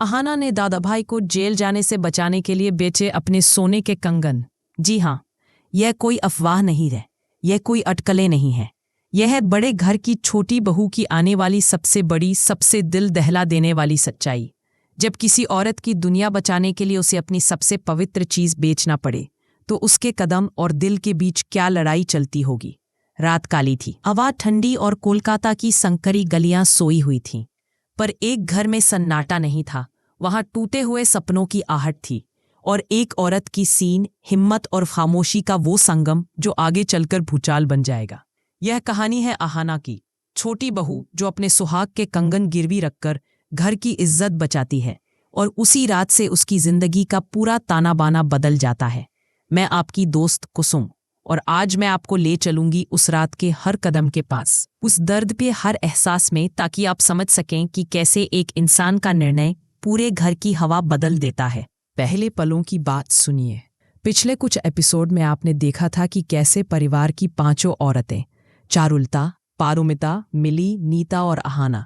अहाना ने दादा भाई को जेल जाने से बचाने के लिए बेचे अपने सोने के कंगन। जी हाँ, यह कोई अफवाह नहीं है, यह कोई अटकलें नहीं है। यह है बड़े घर की छोटी बहू की आने वाली सबसे बड़ी, सबसे दिल दहला देने वाली सच्चाई। जब किसी औरत की दुनिया बचाने के लिए उसे अपनी सबसे पवित्र चीज बेचना पड़े तो उसके कदम और दिल के बीच क्या लड़ाई चलती होगी। रात काली थी, हवा ठंडी और कोलकाता की संकरी गलियां सोई हुई थीं। पर एक घर में सन्नाटा नहीं था, वहां टूटे हुए सपनों की आहट थी और एक औरत की सीन, हिम्मत और खामोशी का वो संगम जो आगे चलकर भूचाल बन जाएगा। यह कहानी है अहाना की, छोटी बहू जो अपने सुहाग के कंगन गिरवी रखकर घर की इज्जत बचाती है और उसी रात से उसकी जिंदगी का पूरा ताना बाना बदल जाता है। मैं आपकी दोस्त कुसुम, और आज मैं आपको ले चलूंगी उस रात के हर कदम के पास, उस दर्द पे हर एहसास में, ताकि आप समझ सकें कि कैसे एक इंसान का निर्णय पूरे घर की हवा बदल देता है। पहले पलों की बात सुनिए। पिछले कुछ एपिसोड में आपने देखा था कि कैसे परिवार की पांचों औरतें, चारुलता, पारुमिता, मिली, नीता और अहाना,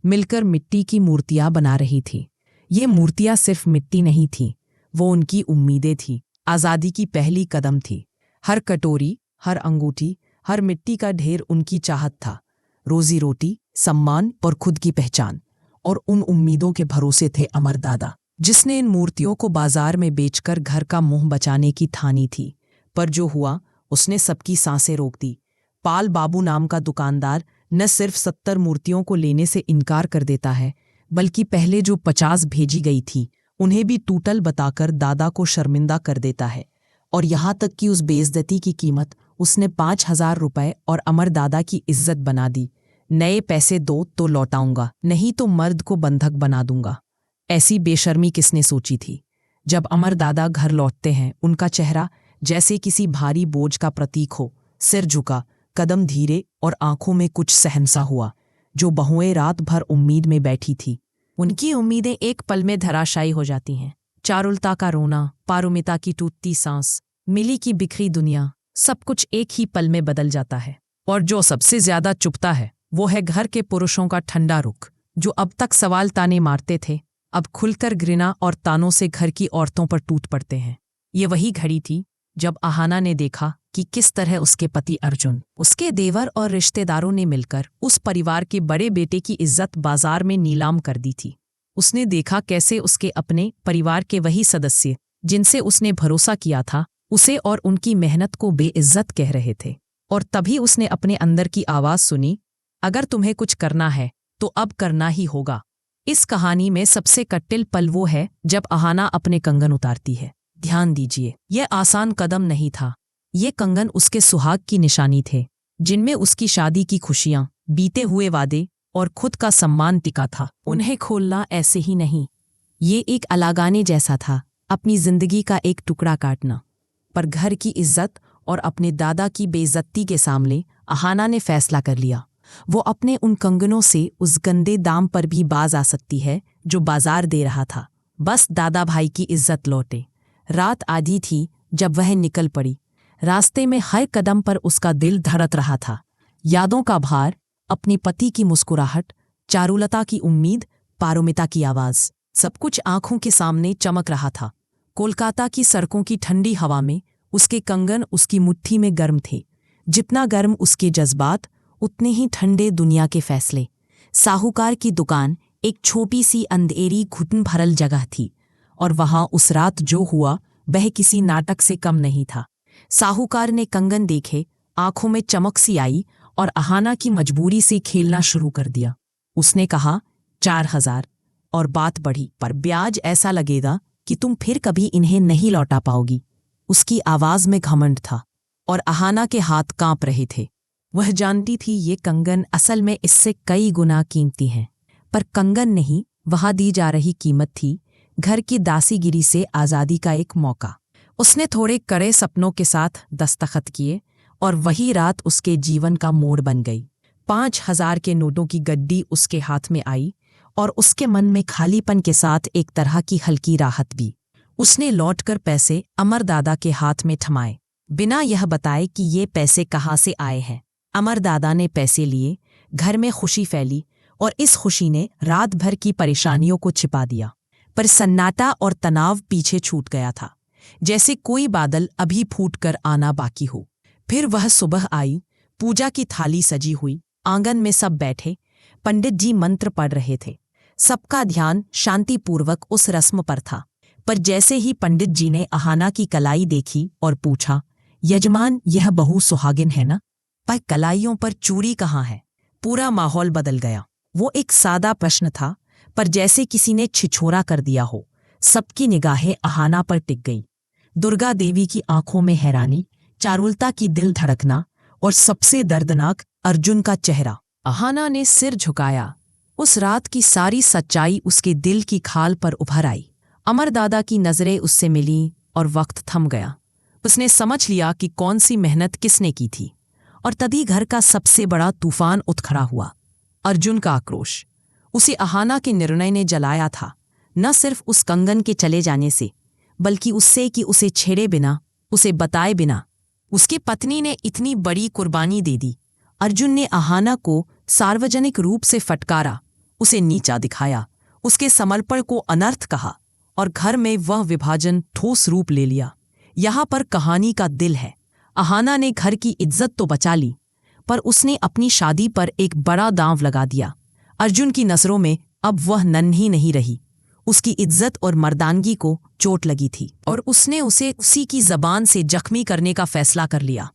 मिलकर मिट्टी की मूर्तियां बना रही थीं। ये मूर्तियां सिर्फ मिट्टी नहीं थीं, वो उनकी उम्मीदें थीं, आज़ादी की पहली कदम थी। हर कटोरी, हर अंगूठी, हर मिट्टी का ढेर उनकी चाहत था, रोजी रोटी, सम्मान और खुद की पहचान। और उन उम्मीदों के भरोसे थे अमर दादा, जिसने इन मूर्तियों को बाजार में बेचकर घर का मुंह बचाने की ठानी थी। पर जो हुआ, उसने सबकी सांसें रोक दी। पाल बाबू नाम का दुकानदार न सिर्फ 70 मूर्तियों को लेने से इनकार कर देता है, बल्कि पहले जो 50 भेजी गई थी उन्हें भी टूटल बताकर दादा को शर्मिंदा कर देता है। और यहाँ तक कि उस बेइज्जती की कीमत उसने 5,000 रुपए और अमर दादा की इज्जत बना दी। नए पैसे दो तो लौटाऊंगा, नहीं तो मर्द को बंधक बना दूंगा। ऐसी बेशर्मी किसने सोची थी। जब अमर दादा घर लौटते हैं, उनका चेहरा जैसे किसी भारी बोझ का प्रतीक हो, सिर झुका, कदम धीरे और आंखों में कुछ सहमसा हुआ। जो बहुएं रात भर उम्मीद में बैठी थी, उनकी उम्मीदें एक पल में धराशायी हो जाती हैं। चारुलता का रोना, पारुमिता की टूटती सांस, मिली की बिखरी दुनिया, सब कुछ एक ही पल में बदल जाता है। और जो सबसे ज्यादा चुभता है वो है घर के पुरुषों का ठंडा रुख, जो अब तक सवाल ताने मारते थे, अब खुलकर घृणा और तानों से घर की औरतों पर टूट पड़ते हैं। ये वही घड़ी थी जब अहाना ने देखा कि किस तरह उसके पति अर्जुन, उसके देवर और रिश्तेदारों ने मिलकर उस परिवार के बड़े बेटे की इज्जत बाजार में नीलाम कर दी थी। उसने देखा कैसे उसके अपने परिवार के वही सदस्य, जिनसे उसने भरोसा किया था, उसे और उनकी मेहनत को बेइज्जत कह रहे थे। और तभी उसने अपने अंदर की आवाज सुनी, अगर तुम्हें कुछ करना है तो अब करना ही होगा। इस कहानी में सबसे कट्टिल पल वो है जब अहाना अपने कंगन उतारती है। ध्यान दीजिए, यह आसान कदम नहीं था। ये कंगन उसके सुहाग की निशानी थे, जिनमें उसकी शादी की खुशियां, बीते हुए वादे और खुद का सम्मान टिका था। उन्हें खोलना ऐसे ही नहीं, ये एक अलागाने जैसा था, अपनी जिंदगी का एक टुकड़ा काटना। पर घर की इज्जत और अपने दादा की बेइज्जती के सामने अहाना ने फैसला कर लिया, वो अपने उन कंगनों से उस गंदे दाम पर भी बाज आ सकती है जो बाजार दे रहा था। बस दादा भाई की इज्जत लौटे। रात आधी थी जब वह निकल पड़ी। रास्ते में हर कदम पर उसका दिल धड़क रहा था। यादों का भार, अपने पति की मुस्कुराहट, चारुलता की उम्मीद, पारुमिता की आवाज, सब कुछ आंखों के सामने चमक रहा था। कोलकाता की सड़कों की ठंडी हवा में उसके कंगन उसकी मुट्ठी में गर्म थे। जितना गर्म उसके जज्बात, उतने ही ठंडे दुनिया के फैसले। साहूकार की दुकान एक छोटी सी अंधेरी घुटन भरल जगह थी, और वहां उस रात जो हुआ वह किसी नाटक से कम नहीं था। साहूकार ने कंगन देखे, आंखों में चमक सी आई और अहाना की मजबूरी से खेलना शुरू कर दिया। उसने कहा, 4,000, और बात बढ़ी, पर ब्याज ऐसा लगेगा कि तुम फिर कभी इन्हें नहीं लौटा पाओगी। उसकी आवाज में घमंड था और अहाना के हाथ कांप रहे थे। वह जानती थी ये कंगन असल में इससे कई गुना कीमती हैं, पर कंगन नहीं, वहां दी जा रही कीमत थी घर की दासीगिरी से आज़ादी का एक मौका। उसने थोड़े कड़े सपनों के साथ दस्तखत किए और वही रात उसके जीवन का मोड़ बन गई। 5,000 के नोटों की गड्डी उसके हाथ में आई और उसके मन में खालीपन के साथ एक तरह की हल्की राहत भी। उसने लौटकर पैसे अमर दादा के हाथ में थमाए, बिना यह बताए कि ये पैसे कहाँ से आए हैं। अमर दादा ने पैसे लिए, घर में खुशी फैली और इस खुशी ने रात भर की परेशानियों को छिपा दिया। पर सन्नाटा और तनाव पीछे छूट गया था, जैसे कोई बादल अभी फूटकर आना बाकी हो। फिर वह सुबह आई, पूजा की थाली सजी हुई, आंगन में सब बैठे, पंडित जी मंत्र पढ़ रहे थे। सबका ध्यान शांतिपूर्वक उस रस्म पर था। पर जैसे ही पंडित जी ने अहाना की कलाई देखी और पूछा, यजमान, यह बहू सुहागिन है ना? पर कलाइयों पर चूड़ी कहाँ है? पूरा माहौल बदल गया। वो एक सादा प्रश्न था, पर जैसे किसी ने छिछोरा कर दिया हो। सबकी निगाहें अहाना पर टिक गई। दुर्गा देवी की आंखों में हैरानी, चारुलता की दिल धड़कना और सबसे दर्दनाक, अर्जुन का चेहरा। अहाना ने सिर झुकाया। उस रात की सारी सच्चाई उसके दिल की खाल पर उभर आई। अमरदादा की नजरें उससे मिलीं और वक्त थम गया। उसने समझ लिया कि कौन सी मेहनत किसने की थी। और तभी घर का सबसे बड़ा तूफान उठ खड़ा हुआ। अर्जुन का आक्रोश। उसे अहाना के निर्णय ने जलाया था, न सिर्फ उस कंगन के चले जाने से, बल्कि उससे कि उसे छेड़े बिना, उसे बताए बिना उसकी पत्नी ने इतनी बड़ी कुर्बानी दे दी। अर्जुन ने अहाना को सार्वजनिक रूप से फटकारा, उसे नीचा दिखाया, उसके समर्पण को अनर्थ कहा और घर में वह विभाजन ठोस रूप ले लिया। यहाँ पर कहानी का दिल है। अहाना ने घर की इज्जत तो बचा ली, पर उसने अपनी शादी पर एक बड़ा दांव लगा दिया। अर्जुन की नजरों में अब वह नन्ही नहीं रही। उसकी इज्जत और मर्दानगी को चोट लगी थी और उसने उसे उसी की जबान से जख्मी करने का फैसला कर लिया।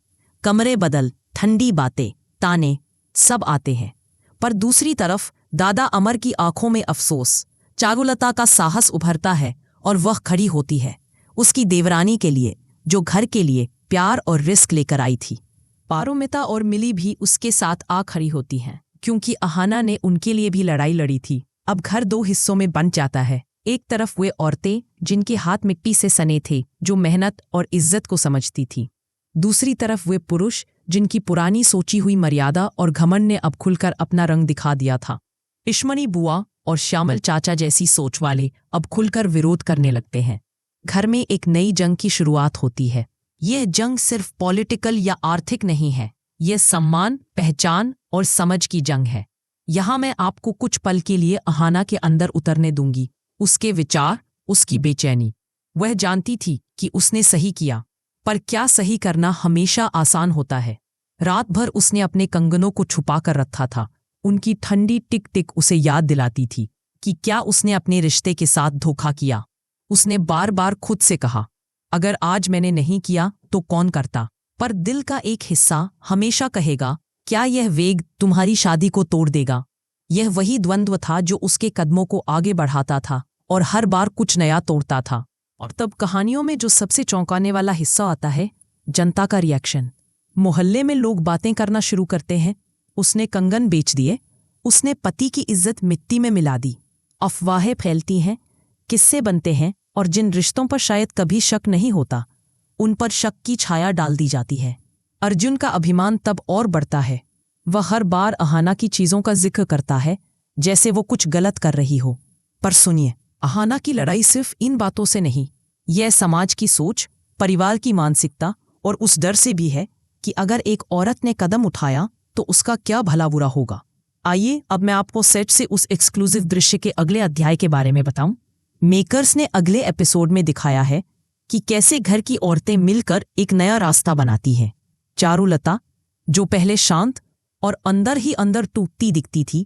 कमरे बदल, ठंडी बातें, ताने सब आते हैं, पर दूसरी तरफ दादा अमर की आंखों में अफसोस। चारुलता का साहस उभरता है और वह खड़ी होती है, उसकी देवरानी के लिए, जो घर के लिए प्यार और रिस्क लेकर आई थी। पारुमिता और मिली भी उसके साथ आ खड़ी होती हैं, क्योंकि अहाना ने उनके लिए भी लड़ाई लड़ी थी। अब घर दो हिस्सों में बंट जाता है। एक तरफ वे औरतें जिनके हाथ मिट्टी से सने थे, जो मेहनत और इज्जत को समझती थी। दूसरी तरफ वे पुरुष जिनकी पुरानी सोची हुई मर्यादा और घमंड ने अब खुलकर अपना रंग दिखा दिया था। इश्मनी बुआ और श्यामल चाचा जैसी सोच वाले अब खुलकर विरोध करने लगते हैं। घर में एक नई जंग की शुरुआत होती है। यह जंग सिर्फ पॉलिटिकल या आर्थिक नहीं है, यह सम्मान, पहचान और समझ की जंग है। यहाँ मैं आपको कुछ पल के लिए अहाना के अंदर उतरने दूंगी। उसके विचार, उसकी बेचैनी। वह जानती थी कि उसने सही किया, पर क्या सही करना हमेशा आसान होता है? रात भर उसने अपने कंगनों को छुपा कर रखा था। उनकी ठंडी टिक टिक उसे याद दिलाती थी कि क्या उसने अपने रिश्ते के साथ धोखा किया। उसने बार बार खुद से कहा, अगर आज मैंने नहीं किया तो कौन करता? पर दिल का एक हिस्सा हमेशा कहेगा, क्या यह वेग तुम्हारी शादी को तोड़ देगा? यह वही द्वंद्व था जो उसके कदमों को आगे बढ़ाता था और हर बार कुछ नया तोड़ता था। और तब कहानियों में जो सबसे चौंकाने वाला हिस्सा आता है, जनता का रिएक्शन। मोहल्ले में लोग बातें करना शुरू करते हैं, उसने कंगन बेच दिए, उसने पति की इज्जत मिट्टी में मिला दी। अफवाहें फैलती हैं, किस्से बनते हैं, और जिन रिश्तों पर शायद कभी शक नहीं होता, उन पर शक की छाया डाल दी जाती है। अर्जुन का अभिमान तब और बढ़ता है। वह हर बार अहाना की चीजों का जिक्र करता है, जैसे वो कुछ गलत कर रही हो। पर सुनिए, अहाना की लड़ाई सिर्फ इन बातों से नहीं, यह समाज की सोच, परिवार की मानसिकता और उस डर से भी है कि अगर एक औरत ने कदम उठाया तो उसका क्या भला बुरा होगा। आइए अब मैं आपको सेट से उस एक्सक्लूसिव दृश्य के अगले अध्याय के बारे में बताऊं। मेकर्स ने अगले एपिसोड में दिखाया है कि कैसे घर की औरतें मिलकर एक नया रास्ता बनाती हैं। चारुलता, जो पहले शांत और अंदर ही अंदर टूटती दिखती थी,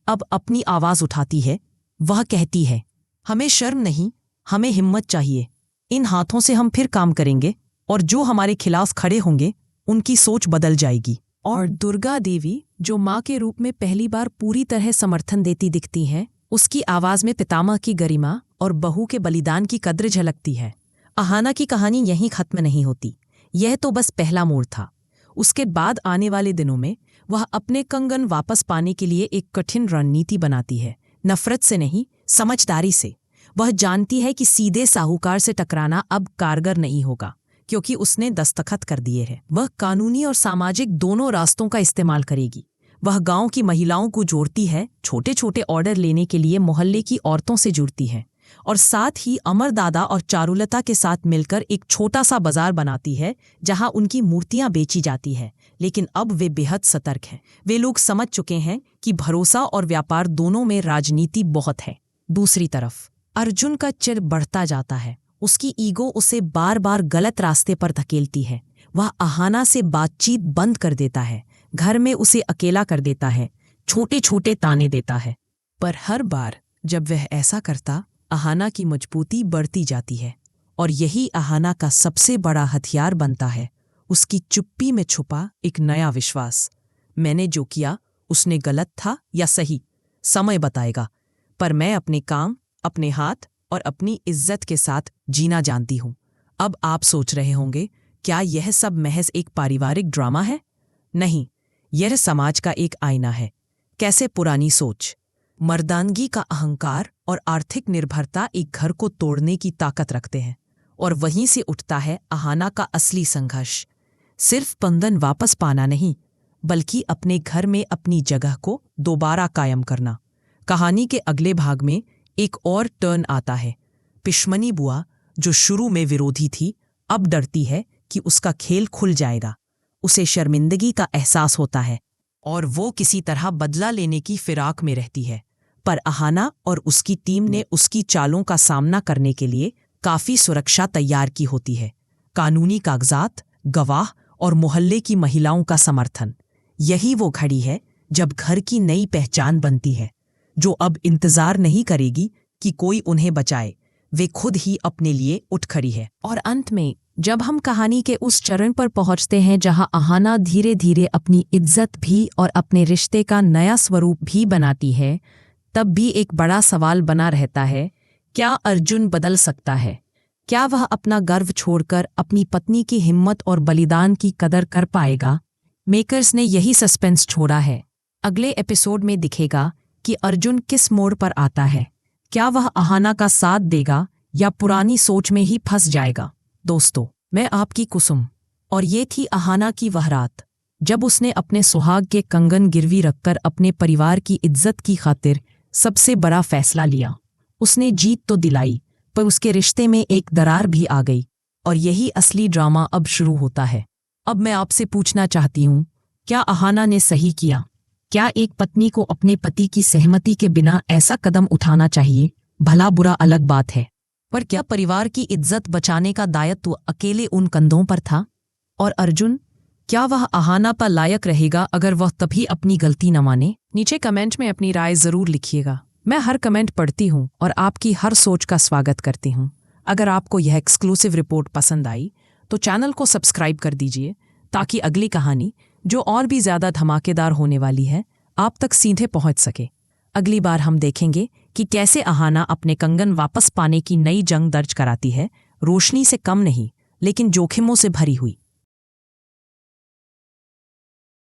अब अपनी आवाज उठाती है। वह कहती है, हमें शर्म नहीं, हमें हिम्मत चाहिए। इन हाथों से हम फिर काम करेंगे और जो हमारे खिलाफ खड़े होंगे उनकी सोच बदल जाएगी। और दुर्गा देवी, जो माँ के रूप में पहली बार पूरी तरह समर्थन देती दिखती हैं, उसकी आवाज में पितामह की गरिमा और बहू के बलिदान की कद्र झलकती है। अहाना की कहानी यहीं खत्म नहीं होती। यह तो बस पहला मोड़ था। उसके बाद आने वाले दिनों में वह अपने कंगन वापस पाने के लिए एक कठिन रणनीति बनाती है। नफरत से नहीं, समझदारी से। वह जानती है कि सीधे साहूकार से टकराना अब कारगर नहीं होगा, क्योंकि उसने दस्तखत कर दिए हैं। वह कानूनी और सामाजिक दोनों रास्तों का इस्तेमाल करेगी। वह गांव की महिलाओं को जोड़ती है, छोटे छोटे ऑर्डर लेने के लिए मोहल्ले की औरतों से जुड़ती है, और साथ ही अमरदादा और चारुलता के साथ मिलकर एक छोटा सा बाजार बनाती है जहां उनकी मूर्तियां बेची जाती है। लेकिन अब वे बेहद सतर्क हैं। वे लोग समझ चुके हैं कि भरोसा और व्यापार दोनों में राजनीति बहुत है। दूसरी तरफ अर्जुन का चिर बढ़ता जाता है। उसकी ईगो उसे बार बार गलत रास्ते पर धकेलती है। वह अहाना से बातचीत बंद कर देता है, घर में उसे अकेला कर देता है, छोटे छोटे ताने देता है। पर हर बार जब वह ऐसा करता, अहाना की मजबूती बढ़ती जाती है और यही अहाना का सबसे बड़ा हथियार बनता है। उसकी चुप्पी में छुपा एक नया विश्वास। मैंने जो किया उसने गलत था या सही, समय बताएगा, पर मैं अपने काम, अपने हाथ और अपनी इज्जत के साथ जीना जानती हूं। अब आप सोच रहे होंगे, क्या यह सब महज एक पारिवारिक ड्रामा है? नहीं, यह समाज का एक आईना है। कैसे पुरानी सोच, मर्दानगी का अहंकार और आर्थिक निर्भरता एक घर को तोड़ने की ताकत रखते हैं। और वहीं से उठता है अहाना का असली संघर्ष। सिर्फ बंधन वापस पाना नहीं, बल्कि अपने घर में अपनी जगह को दोबारा कायम करना। कहानी के अगले भाग में एक और टर्न आता है। पिशमनी बुआ, जो शुरू में विरोधी थी, अब डरती है कि उसका खेल खुल जाएगा। उसे शर्मिंदगी का एहसास होता है और वो किसी तरह बदला लेने की फिराक में रहती है। पर अहाना और उसकी टीम ने उसकी चालों का सामना करने के लिए काफी सुरक्षा तैयार की होती है। कानूनी कागजात, गवाह और मोहल्ले की महिलाओं का समर्थन। यही वो घड़ी है जब घर की नई पहचान बनती है, जो अब इंतजार नहीं करेगी कि कोई उन्हें बचाए, वे खुद ही अपने लिए उठ खड़ी है। और अंत में जब हम कहानी के उस चरण पर पहुंचते हैं जहां अहाना धीरे धीरे अपनी इज्जत भी और अपने रिश्ते का नया स्वरूप भी बनाती है, तब भी एक बड़ा सवाल बना रहता है, क्या अर्जुन बदल सकता है? क्या वह अपना गर्व छोड़कर अपनी पत्नी की हिम्मत और बलिदान की कदर कर पाएगा? मेकर्स ने यही सस्पेंस छोड़ा है। अगले एपिसोड में दिखेगा कि अर्जुन किस मोड़ पर आता है। क्या वह अहाना का साथ देगा या पुरानी सोच में ही फंस जाएगा? दोस्तों, मैं आपकी कुसुम, और ये थी अहाना की वह रात जब उसने अपने सुहाग के कंगन गिरवी रखकर अपने परिवार की इज्जत की खातिर सबसे बड़ा फैसला लिया। उसने जीत तो दिलाई, पर उसके रिश्ते में एक दरार भी आ गई। और यही असली ड्रामा अब शुरू होता है। अब मैं आपसे पूछना चाहती हूँ, क्या अहाना ने सही किया? क्या एक पत्नी को अपने पति की सहमति के बिना ऐसा कदम उठाना चाहिए? भला बुरा अलग बात है, पर क्या परिवार की इज्जत बचाने का दायित्व अकेले उन कंधों पर था? और अर्जुन, क्या वह अहाना पर लायक रहेगा अगर वह तभी अपनी गलती न माने? नीचे कमेंट में अपनी राय जरूर लिखिएगा। मैं हर कमेंट पढ़ती हूँ और आपकी हर सोच का स्वागत करती हूँ। अगर आपको यह एक्सक्लूसिव रिपोर्ट पसंद आई तो चैनल को सब्सक्राइब कर दीजिए, ताकि अगली कहानी, जो और भी ज्यादा धमाकेदार होने वाली है, आप तक सीधे पहुंच सके। अगली बार हम देखेंगे कि कैसे अहाना अपने कंगन वापस पाने की नई जंग दर्ज कराती है, रोशनी से कम नहीं, लेकिन जोखिमों से भरी हुई।